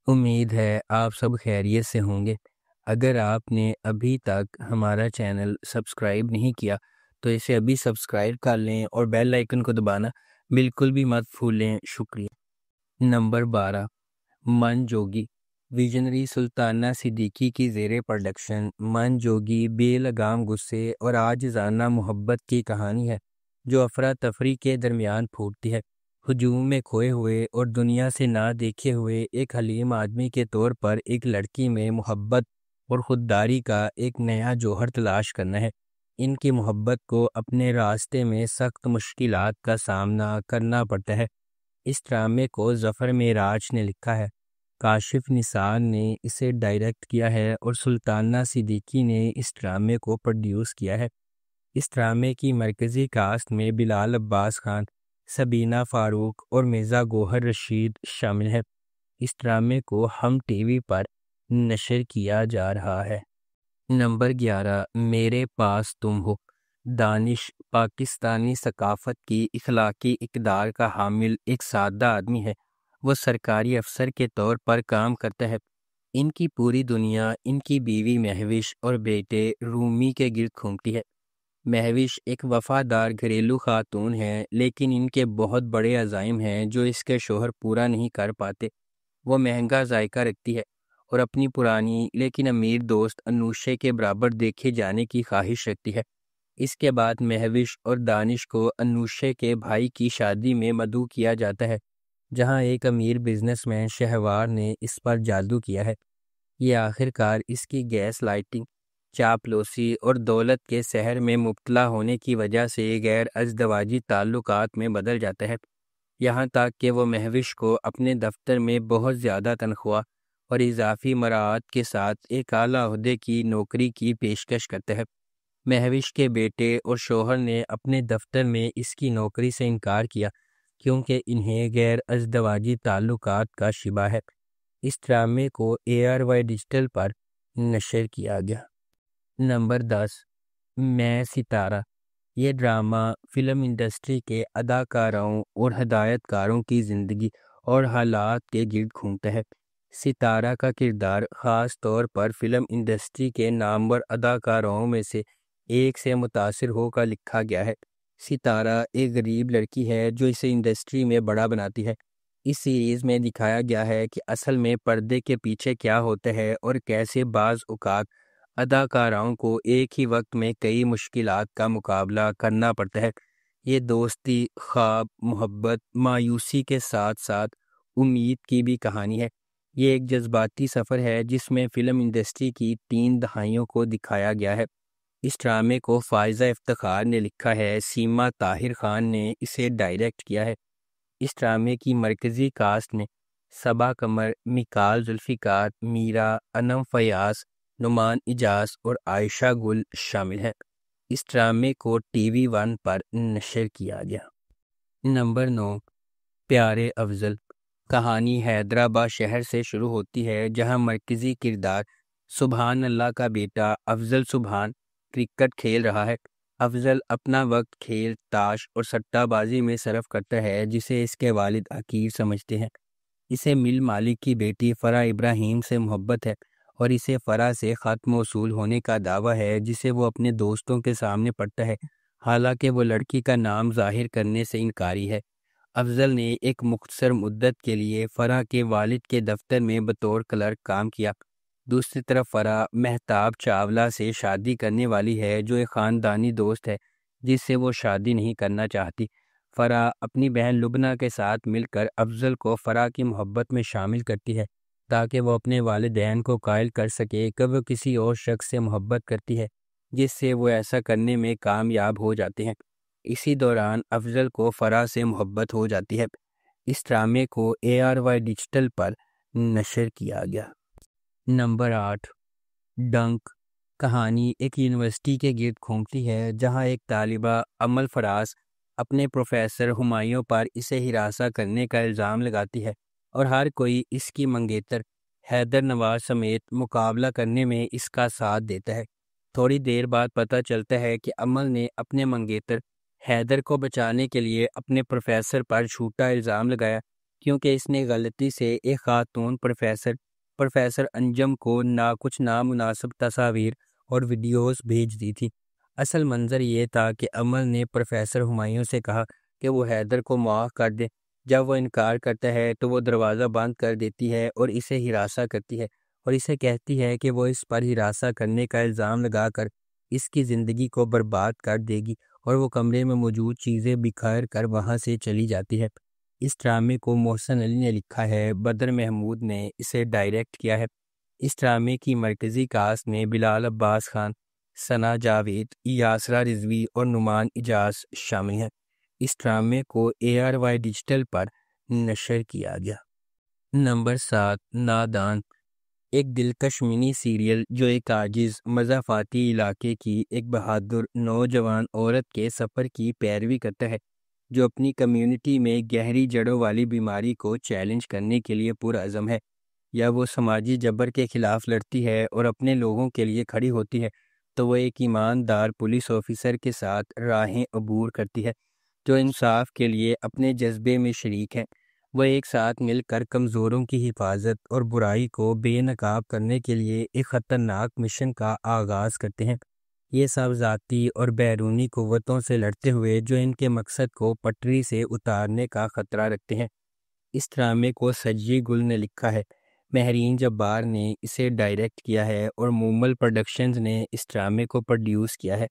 امید ہے آپ سب خیریت سے ہوں گے۔ اگر آپ نے ابھی تک ہمارا چینل سبسکرائب نہیں کیا تو اسے ابھی سبسکرائب کر لیں اور بیل آئیکن کو دبانا بالکل بھی مت بھولیں۔ شکریہ۔ نمبر 12، من جوگی، ویژنری سلطانہ صدیقی کی زیر پروڈکشن من جوگی بے لگام غصے اور عاجزانہ محبت کی کہانی ہے جو افراتفری کے درمیان پھوٹتی ہے۔ ہجوم میں کھوئے ہوئے اور دنیا سے نہ دیکھے ہوئے ایک حلیم آدمی کے طور پر ایک لڑکی میں محبت اور خودداری کا ایک نیا جوہر تلاش کرنا ہے۔ ان کی محبت کو اپنے راستے میں سخت مشکلات کا سامنا کرنا پڑتا ہے۔ اس ڈرامے کو ظفر معراج نے لکھا ہے، کاشف نثار نے اسے ڈائریکٹ کیا ہے اور سلطانہ صدیقی نے اس ڈرامے کو پروڈیوس کیا ہے۔ اس ڈرامے کی مرکزی کاسٹ میں بلال عباس خان، سبینہ فاروق اور مرزا گوہر رشید شامل ہیں۔ اس ڈرامے کو ہم ٹی وی پر نشر کیا جا رہا ہے۔ نمبر 11، میرے پاس تم ہو، دانش پاکستانی ثقافت کی اخلاقی اقدار کا حامل ایک سادہ آدمی ہے۔ وہ سرکاری افسر کے طور پر کام کرتا ہے۔ ان کی پوری دنیا ان کی بیوی مہوش اور بیٹے رومی کے گرد گھومتی ہے۔ مہوش ایک وفادار گھریلو خاتون ہے، لیکن ان کے بہت بڑے عزائم ہیں جو اس کے شوہر پورا نہیں کر پاتے۔ وہ مہنگا ذائقہ رکھتی ہے اور اپنی پرانی لیکن امیر دوست انوشے کے برابر دیکھے جانے کی خواہش رکھتی ہے۔ اس کے بعد مہوش اور دانش کو انوشے کے بھائی کی شادی میں مدعو کیا جاتا ہے، جہاں ایک امیر بزنس مین شہوار نے اس پر جادو کیا ہے۔ یہ آخر کار اس کی گیس لائٹنگ، چاپلوسی اور دولت کے سحر میں مبتلا ہونے کی وجہ سے غیر ازدواجی تعلقات میں بدل جاتا ہے، یہاں تک کہ وہ مہوش کو اپنے دفتر میں بہت زیادہ تنخواہ اور اضافی مراعات کے ساتھ ایک اعلیٰ عہدے کی نوکری کی پیشکش کرتا ہے۔ مہوش کے بیٹے اور شوہر نے اپنے دفتر میں اس کی نوکری سے انکار کیا کیونکہ انہیں غیر ازدواجی تعلقات کا شبہ ہے۔ اس ڈرامے کو ARY ڈیجیٹل پر نشر کیا گیا۔ نمبر 10، میں ستارہ، یہ ڈرامہ فلم انڈسٹری کے اداکاروں اور ہدایت کاروں کی زندگی اور حالات کے گرد گھومتا ہے۔ ستارہ کا کردار خاص طور پر فلم انڈسٹری کے نامور اداکاروں میں سے ایک سے متاثر ہو کر لکھا گیا ہے۔ ستارہ ایک غریب لڑکی ہے جو اسے انڈسٹری میں بڑا بناتی ہے۔ اس سیریز میں دکھایا گیا ہے کہ اصل میں پردے کے پیچھے کیا ہوتا ہے اور کیسے بعض اوقات اداکاروں کو ایک ہی وقت میں کئی مشکلات کا مقابلہ کرنا پڑتا ہے۔ یہ دوستی، خواب، محبت، مایوسی کے ساتھ ساتھ امید کی بھی کہانی ہے۔ یہ ایک جذباتی سفر ہے جس میں فلم انڈسٹری کی 3 دہائیوں کو دکھایا گیا ہے۔ اس ڈرامے کو فائزہ افتخار نے لکھا ہے، سیما طاہر خان نے اسے ڈائریکٹ کیا ہے۔ اس ڈرامے کی مرکزی کاسٹ میں صبا قمر، میکال ذوالفقار، میرا، انم فیاض، نعمان اجاز اور عائشہ گل شامل ہیں۔ اس ڈرامے کو TV 1 پر نشر کیا گیا۔ نمبر 9، پیارے افضل، کہانی حیدرآباد شہر سے شروع ہوتی ہے جہاں مرکزی کردار سبحان اللہ کا بیٹا افضل سبحان کرکٹ کھیل رہا ہے۔ افضل اپنا وقت کھیل، تاش اور سٹہ بازی میں صرف کرتا ہے جسے اس کے والد حقیر سمجھتے ہیں۔ اسے مل مالک کی بیٹی فرح ابراہیم سے محبت ہے اور اسے فرح سے خط موصول ہونے کا دعویٰ ہے جسے وہ اپنے دوستوں کے سامنے پڑھتا ہے، حالانکہ وہ لڑکی کا نام ظاہر کرنے سے انکاری ہے۔ افضل نے ایک مختصر مدت کے لیے فرح کے والد کے دفتر میں بطور کلرک کام کیا۔ دوسری طرف فرح مہتاب چاولہ سے شادی کرنے والی ہے جو ایک خاندانی دوست ہے جس سے وہ شادی نہیں کرنا چاہتی۔ فرح اپنی بہن لبنہ کے ساتھ مل کر افضل کو فرح کی محبت میں شامل کرتی ہے تاکہ وہ اپنے والدین کو قائل کر سکے کہ وہ کسی اور شخص سے محبت کرتی ہے، جس سے وہ ایسا کرنے میں کامیاب ہو جاتے ہیں۔ اسی دوران افضل کو فرح سے محبت ہو جاتی ہے۔ اس ڈرامے کو ARY ڈیجیٹل پر نشر کیا گیا۔ نمبر 8، ڈنک، کہانی ایک یونیورسٹی کے گرد گھومتی ہے جہاں ایک طالبہ امل فراز اپنے پروفیسر ہمایوں پر اسے ہراساں کرنے کا الزام لگاتی ہے اور ہر کوئی اس کی منگیتر حیدر نواز سمیت مقابلہ کرنے میں اس کا ساتھ دیتا ہے۔ تھوڑی دیر بعد پتہ چلتا ہے کہ امل نے اپنے منگیتر حیدر کو بچانے کے لیے اپنے پروفیسر پر جھوٹا الزام لگایا کیونکہ اس نے غلطی سے ایک خاتون پروفیسر انجم کو کچھ نامناسب تصاویر اور ویڈیوز بھیج دی تھی۔ اصل منظر یہ تھا کہ امل نے پروفیسر ہمایوں سے کہا کہ وہ حیدر کو معاف کر دے۔ جب وہ انکار کرتا ہے تو وہ دروازہ بند کر دیتی ہے اور اسے ہراساں کرتی ہے اور اسے کہتی ہے کہ وہ اس پر ہراساں کرنے کا الزام لگا کر اس کی زندگی کو برباد کر دے گی، اور وہ کمرے میں موجود چیزیں بکھیر کر وہاں سے چلی جاتی ہے۔ اس ڈرامے کو محسن علی نے لکھا ہے، بدر محمود نے اسے ڈائریکٹ کیا ہے۔ اس ڈرامے کی مرکزی کاسٹ میں بلال عباس خان، ثنا جاوید، یاسرا رضوی اور نعمان اجاز شامل ہیں۔ اس ڈرامے کو ARY ڈیجیٹل پر نشر کیا گیا۔ نمبر 7، نادان، ایک دلکش منی سیریل جو ایک عاجز مضافاتی علاقے کی ایک بہادر نوجوان عورت کے سفر کی پیروی کرتا ہے، جو اپنی کمیونٹی میں گہری جڑوں والی بیماری کو چیلنج کرنے کے لیے پرعزم ہے۔ یا وہ سماجی جبر کے خلاف لڑتی ہے اور اپنے لوگوں کے لیے کھڑی ہوتی ہے، تو وہ ایک ایماندار پولیس آفیسر کے ساتھ راہیں عبور کرتی ہے جو انصاف کے لیے اپنے جذبے میں شریک ہے۔ وہ ایک ساتھ مل کر کمزوروں کی حفاظت اور برائی کو بے نقاب کرنے کے لیے ایک خطرناک مشن کا آغاز کرتے ہیں۔ یہ سب ذاتی اور بیرونی قوتوں سے لڑتے ہوئے جو ان کے مقصد کو پٹری سے اتارنے کا خطرہ رکھتے ہیں۔ اس ڈرامے کو سجی گل نے لکھا ہے، مہرین جبار نے اسے ڈائریکٹ کیا ہے اور مومل پروڈکشنز نے اس ڈرامے کو پروڈیوس کیا ہے۔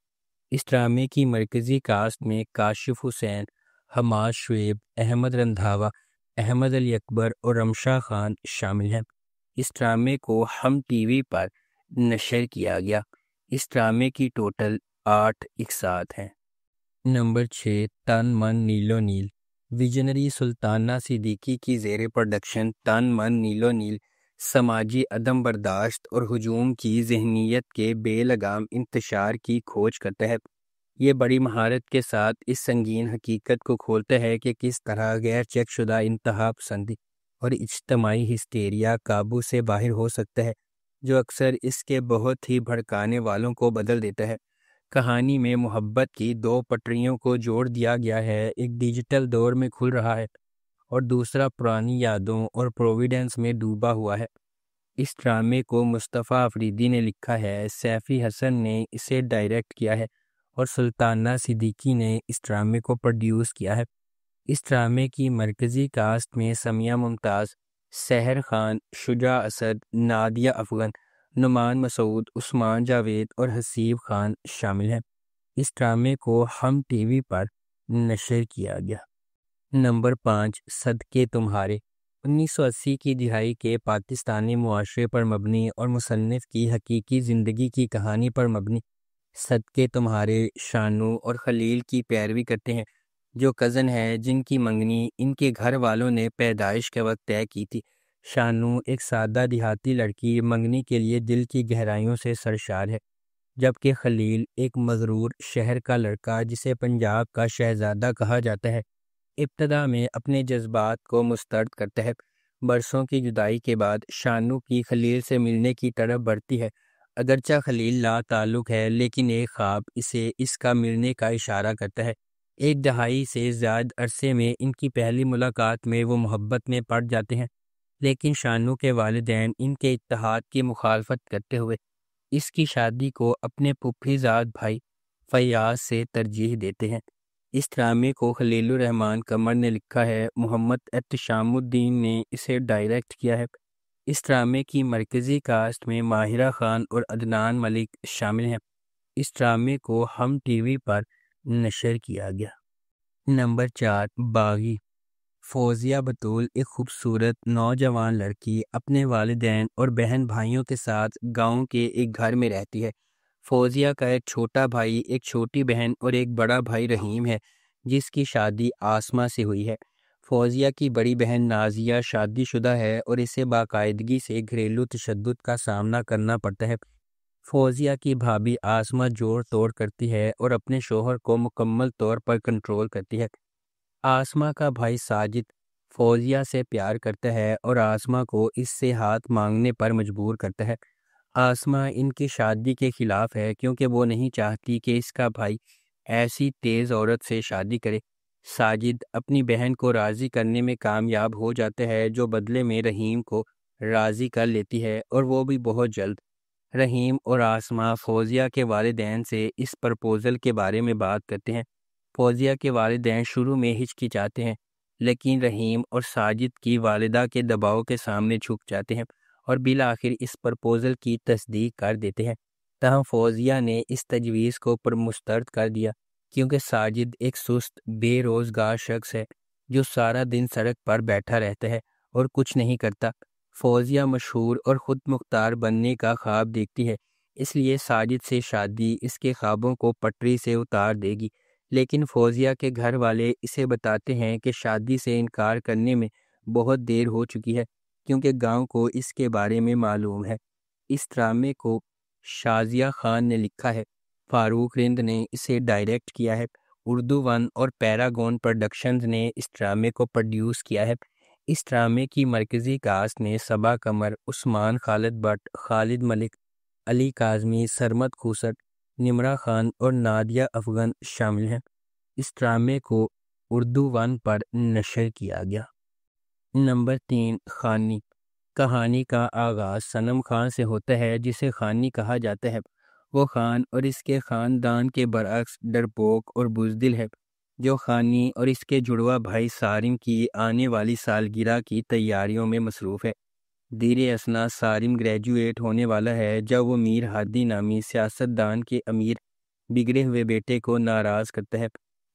اس ڈرامے کی مرکزی کاسٹ میں کاشف حسین، حماد شعیب، احمد رندھاوا، احمد علی اکبر اور رمشا خان شامل ہیں۔ اس ڈرامے کو ہم ٹی وی پر نشر کیا گیا۔ اس ڈرامے کی ٹوٹل 8 اقساط ہیں۔ نمبر 6، تن من نیلو نیل، ویژنری سلطانہ صدیقی کی زیر پروڈکشن تن من نیلو نیل سماجی عدم برداشت اور ہجوم کی ذہنیت کے بے لگام انتشار کی کھوج کرتا ہے۔ یہ بڑی مہارت کے ساتھ اس سنگین حقیقت کو کھولتا ہے کہ کس طرح غیر چیک شدہ انتہا پسندی اور اجتماعی ہسٹیریا قابو سے باہر ہو سکتا ہے، جو اکثر اس کے بہت ہی بھڑکانے والوں کو بدل دیتا ہے۔ کہانی میں محبت کی 2 پٹریوں کو جوڑ دیا گیا ہے، ایک ڈیجیٹل دور میں کھل رہا ہے اور دوسرا پرانی یادوں اور پروویڈنس میں ڈوبا ہوا ہے۔ اس ڈرامے کو مصطفیٰ افریدی نے لکھا ہے، سیفی حسن نے اسے ڈائریکٹ کیا ہے اور سلطانہ صدیقی نے اس ڈرامے کو پروڈیوس کیا ہے۔ اس ڈرامے کی مرکزی کاسٹ میں سمیہ ممتاز، سحر خان، شجاع اسد، نادیہ افغن، نعمان مسعود، عثمان جاوید اور حسیب خان شامل ہیں۔ اس ڈرامے کو ہم ٹی وی پر نشر کیا گیا۔ نمبر 5، صدقے تمہارے، 1980 کی دہائی کے پاکستانی معاشرے پر مبنی اور مصنف کی حقیقی زندگی کی کہانی پر مبنی صدقے تمہارے شانو اور خلیل کی پیروی کرتے ہیں، جو کزن ہے جن کی منگنی ان کے گھر والوں نے پیدائش کے وقت طے کی تھی۔ شانو ایک سادہ دیہاتی لڑکی منگنی کے لیے دل کی گہرائیوں سے سرشار ہے، جبکہ خلیل ایک مغرور شہر کا لڑکا جسے پنجاب کا شہزادہ کہا جاتا ہے، ابتدا میں اپنے جذبات کو مسترد کرتا ہے۔ برسوں کی جدائی کے بعد شانو کی خلیل سے ملنے کی طرف بڑھتی ہے، اگرچہ خلیل لا تعلق ہے، لیکن ایک خواب اسے اس کا ملنے کا اشارہ کرتا ہے۔ ایک دہائی سے زیادہ عرصے میں ان کی پہلی ملاقات میں وہ محبت میں پڑ جاتے ہیں، لیکن شانو کے والدین ان کے اتحاد کی مخالفت کرتے ہوئے اس کی شادی کو اپنے پھوپھی زاد بھائی فیاض سے ترجیح دیتے ہیں۔ اس ڈرامے کو خلیل الرحمن قمر نے لکھا ہے، محمد احتشام الدین نے اسے ڈائریکٹ کیا ہے۔ اس ڈرامے کی مرکزی کاسٹ میں ماہرہ خان اور عدنان ملک شامل ہیں۔ اس ڈرامے کو ہم ٹی وی پر نشر کیا گیا۔ نمبر 4، باغی، فوزیہ بطول ایک خوبصورت نوجوان لڑکی اپنے والدین اور بہن بھائیوں کے ساتھ گاؤں کے ایک گھر میں رہتی ہے۔ فوزیہ کا ایک چھوٹا بھائی، ایک چھوٹی بہن اور ایک بڑا بھائی رحیم ہے، جس کی شادی آسما سے ہوئی ہے۔ فوزیہ کی بڑی بہن نازیہ شادی شدہ ہے اور اسے باقاعدگی سے گھریلو تشدد کا سامنا کرنا پڑتا ہے۔ فوزیہ کی بھابھی آسما جوڑ توڑ کرتی ہے اور اپنے شوہر کو مکمل طور پر کنٹرول کرتی ہے۔ آسما کا بھائی ساجد فوزیہ سے پیار کرتا ہے اور آسما کو اس سے ہاتھ مانگنے پر مجبور کرتا ہے۔ آسما ان کی شادی کے خلاف ہے کیونکہ وہ نہیں چاہتی کہ اس کا بھائی ایسی تیز عورت سے شادی کرے۔ ساجد اپنی بہن کو راضی کرنے میں کامیاب ہو جاتا ہے، جو بدلے میں رحیم کو راضی کر لیتی ہے، اور وہ بھی بہت جلد۔ رحیم اور آسماء فوزیہ کے والدین سے اس پرپوزل کے بارے میں بات کرتے ہیں۔ فوزیہ کے والدین شروع میں ہچکچاتے ہیں، لیکن رحیم اور ساجد کی والدہ کے دباؤ کے سامنے جھک جاتے ہیں اور بالآخر اس پرپوزل کی تصدیق کر دیتے ہیں۔ تاہم فوزیہ نے اس تجویز کو مسترد کر دیا، کیونکہ ساجد ایک سست بے روزگار شخص ہے جو سارا دن سڑک پر بیٹھا رہتا ہے اور کچھ نہیں کرتا۔ فوزیہ مشہور اور خود مختار بننے کا خواب دیکھتی ہے، اس لیے ساجد سے شادی اس کے خوابوں کو پٹری سے اتار دے گی، لیکن فوزیہ کے گھر والے اسے بتاتے ہیں کہ شادی سے انکار کرنے میں بہت دیر ہو چکی ہے، کیونکہ گاؤں کو اس کے بارے میں معلوم ہے۔ اس ڈرامے کو شازیہ خان نے لکھا ہے، فاروق رند نے اسے ڈائریکٹ کیا ہے، اردو ون اور پیراگون پروڈکشنز نے اس ڈرامے کو پروڈیوس کیا ہے۔ اس ڈرامے کی مرکزی کاسٹ میں صبا قمر، عثمان خالد بٹ، خالد ملک، علی کاظمی، سرمد کھوسٹ، نمرہ خان اور نادیہ افغن شامل ہیں۔ اس ڈرامے کو اردو ون پر نشر کیا گیا۔ نمبر 3، خانی۔ کہانی کا آغاز صنم خان سے ہوتا ہے، جسے خانی کہا جاتا ہے۔ وہ خان اور اس کے خاندان کے برعکس ڈرپوک اور بزدل ہے، جو خانی اور اس کے جڑواں بھائی صارم کی آنے والی سالگرہ کی تیاریوں میں مصروف ہے۔ دیر اثنا صارم گریجویٹ ہونے والا ہے جب وہ میر ہادی نامی سیاستدان کے امیر بگڑے ہوئے بیٹے کو ناراض کرتا ہے۔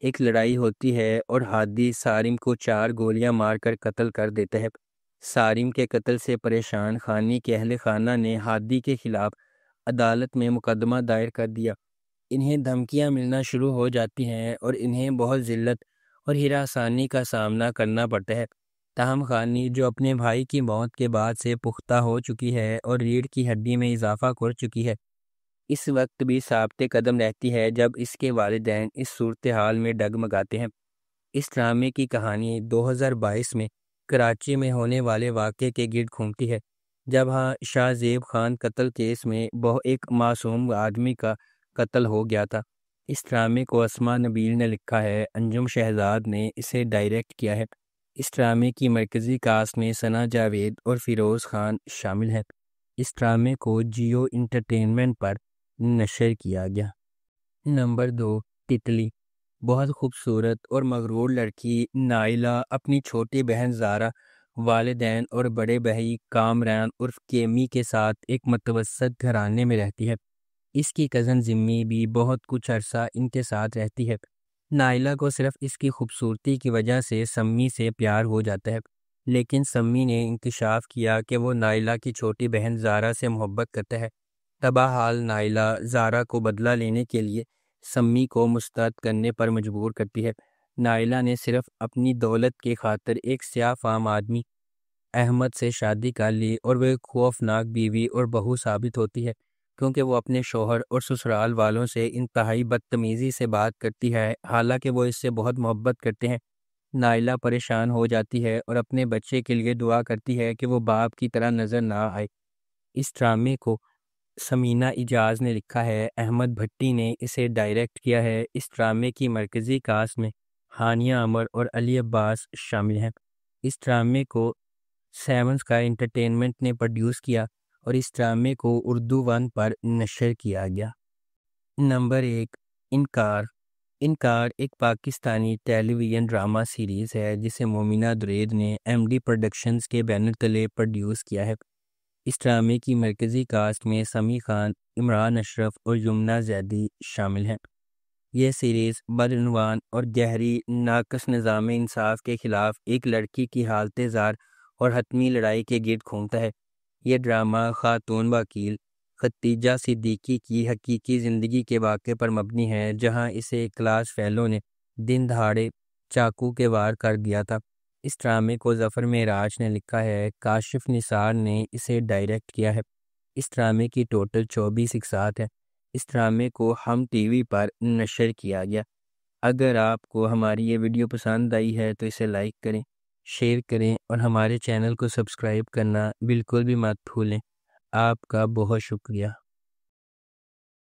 ایک لڑائی ہوتی ہے اور ہادی صارم کو 4 گولیاں مار کر قتل کر دیتا ہے۔ صارم کے قتل سے پریشان خانی کے اہل خانہ نے ہادی کے خلاف عدالت میں مقدمہ دائر کر دیا۔ انہیں دھمکیاں ملنا شروع ہو جاتی ہیں اور انہیں بہت ذلت اور ہراسانی کا سامنا کرنا پڑتا ہے۔ تاہم خانی، جو اپنے بھائی کی موت کے بعد سے پختہ ہو چکی ہے اور ریڑھ کی ہڈی میں اضافہ کر چکی ہے، اس وقت بھی ثابت قدم رہتی ہے جب اس کے والدین اس صورتحال میں ڈگمگاتے ہیں۔ اس ڈرامے کی کہانی 2022 میں کراچی میں ہونے والے واقعے کے گرد گھومتی ہے، جب شاہ زیب خان قتل کیس میں ایک معصوم آدمی کا قتل ہو گیا تھا۔ اس ڈرامے کو اسماء نبیل نے لکھا ہے، انجم شہزاد نے اسے ڈائریکٹ کیا ہے۔ اس ڈرامے کی مرکزی کاسٹ میں ثنا جاوید اور فیروز خان شامل ہیں۔ اس ڈرامے کو جیو انٹرٹینمنٹ پر نشر کیا گیا۔ نمبر 2، تتلی۔ بہت خوبصورت اور مغرور لڑکی نائلہ اپنی چھوٹی بہن زارا، والدین اور بڑے بھائی کامران عرف کیمی کے ساتھ ایک متوسط گھرانے میں رہتی ہے۔ اس کی کزن زمی بھی بہت کچھ عرصہ ان کے ساتھ رہتی ہے۔ نائلہ کو صرف اس کی خوبصورتی کی وجہ سے سمی سے پیار ہو جاتا ہے، لیکن سمی نے انکشاف کیا کہ وہ نائلہ کی چھوٹی بہن زارا سے محبت کرتا ہے۔ تباہ حال نائلہ زارا کو بدلہ لینے کے لیے سمی کو مسترد کرنے پر مجبور کرتی ہے۔ نائلہ نے صرف اپنی دولت کی خاطر ایک سیاہ فام آدمی احمد سے شادی کر لی، اور وہ ایک خوفناک بیوی اور بہو ثابت ہوتی ہے، کیونکہ وہ اپنے شوہر اور سسرال والوں سے انتہائی بدتمیزی سے بات کرتی ہے، حالانکہ وہ اس سے بہت محبت کرتے ہیں۔ نائلہ پریشان ہو جاتی ہے اور اپنے بچے کے لیے دعا کرتی ہے کہ وہ باپ کی طرح نظر نہ آئے۔ اس ڈرامے کو سمینہ اجاز نے لکھا ہے، احمد بھٹی نے اسے ڈائریکٹ کیا ہے۔ اس ڈرامے کی مرکزی کاسٹ میں ہانیہ عمر اور علی عباس شامل ہیں۔ اس ڈرامے کو 7 اسکائی انٹرٹینمنٹ نے پروڈیوس کیا اور اس ڈرامے کو اردو ون پر نشر کیا گیا۔ نمبر 1، انکار۔ انکار ایک پاکستانی ٹیلی ویژن ڈرامہ سیریز ہے جسے مومنہ درید نے MD پروڈکشنز کے بینر تلے پروڈیوس کیا ہے۔ اس ڈرامے کی مرکزی کاسٹ میں سمی خان، عمران اشرف اور یمنہ زیدی شامل ہیں۔ یہ سیریز بدعنوان اور گہری ناقص نظام انصاف کے خلاف ایک لڑکی کی حالت زار اور حتمی لڑائی کے گرد گھومتا ہے۔ یہ ڈرامہ خاتون وکیل ختیجہ صدیقی کی حقیقی زندگی کے واقعے پر مبنی ہے، جہاں اسے ایک کلاس فیلو نے دن دہاڑے چاقو کے وار کر دیا تھا۔ اس ڈرامے کو ظفر معراج نے لکھا ہے، کاشف نثار نے اسے ڈائریکٹ کیا ہے۔ اس ڈرامے کی ٹوٹل 24 اقساط ہے۔ اس ڈرامے کو ہم ٹی وی پر نشر کیا گیا۔ اگر آپ کو ہماری یہ ویڈیو پسند آئی ہے تو اسے لائک کریں، شیئر کریں اور ہمارے چینل کو سبسکرائب کرنا بالکل بھی مت بھولیں۔ آپ کا بہت شکریہ۔